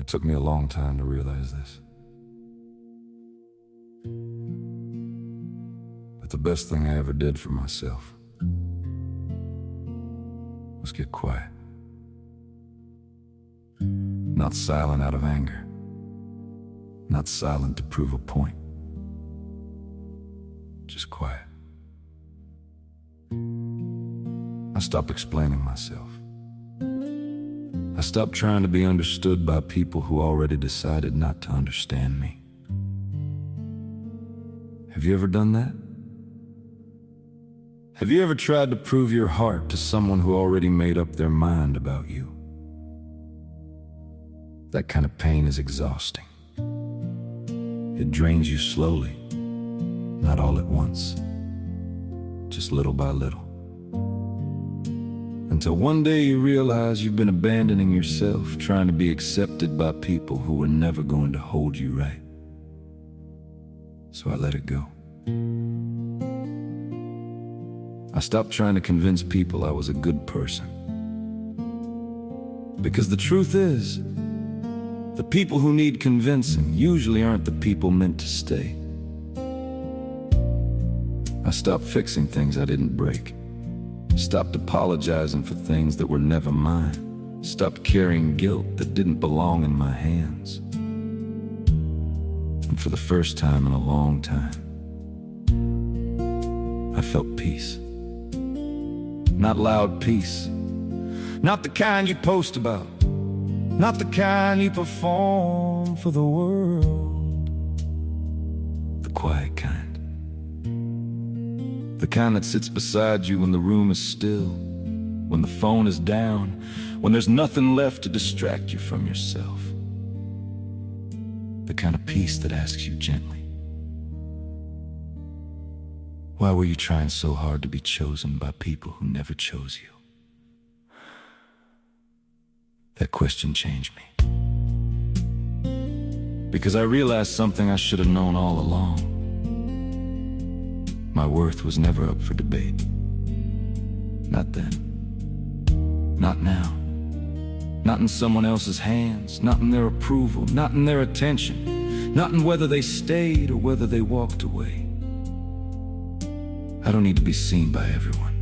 It took me a long time to realize this. But the best thing I ever did for myself was get quiet. Not silent out of anger. Not silent to prove a point. Just quiet. I stopped explaining myself. I stopped trying to be understood by people who already decided not to understand me. Have you ever done that? Have you ever tried to prove your heart to someone who already made up their mind about you? That kind of pain is exhausting. It drains you slowly, not all at once, just little by little. Until one day you realize you've been abandoning yourself, trying to be accepted by people who were never going to hold you right. So I let it go. I stopped trying to convince people I was a good person. Because the truth is, the people who need convincing usually aren't the people meant to stay. I stopped fixing things I didn't break. Stopped apologizing for things that were never mine. Stopped carrying guilt that didn't belong in my hands. And for the first time in a long time, I felt peace. Not loud peace. Not the kind you post about. Not the kind you perform for the world. The quiet kind. The kind that sits beside you when the room is still, when the phone is down, when there's nothing left to distract you from yourself. The kind of peace that asks you gently, why were you trying so hard to be chosen by people who never chose you? That question changed me. Because I realized something I should have known all along. My worth was never up for debate. Not then. Not now. Not in someone else's hands. Not in their approval. Not in their attention. Not in whether they stayed or whether they walked away. I don't need to be seen by everyone.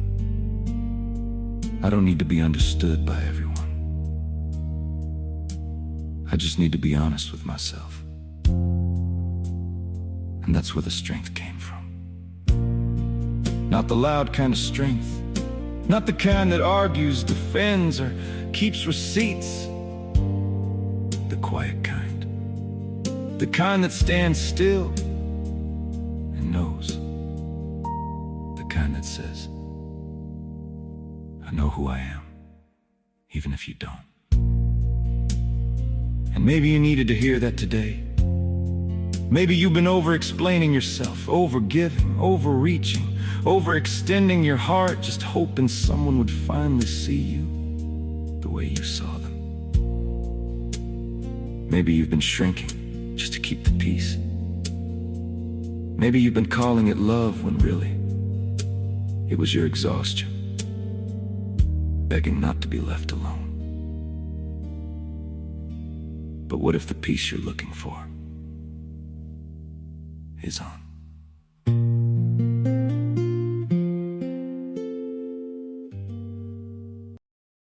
I don't need to be understood by everyone. I just need to be honest with myself. And that's where the strength came from. Not the loud kind of strength. Not the kind that argues, defends, or keeps receipts. The quiet kind. The kind that stands still and knows. The kind that says, I know who I am, even if you don't. And maybe you needed to hear that today. Maybe you've been over-explaining yourself, over-giving, overreaching, overextending your heart, just hoping someone would finally see you the way you saw them. Maybe you've been shrinking just to keep the peace. Maybe you've been calling it love when really it was your exhaustion, begging not to be left alone. But what if the peace you're looking for is on?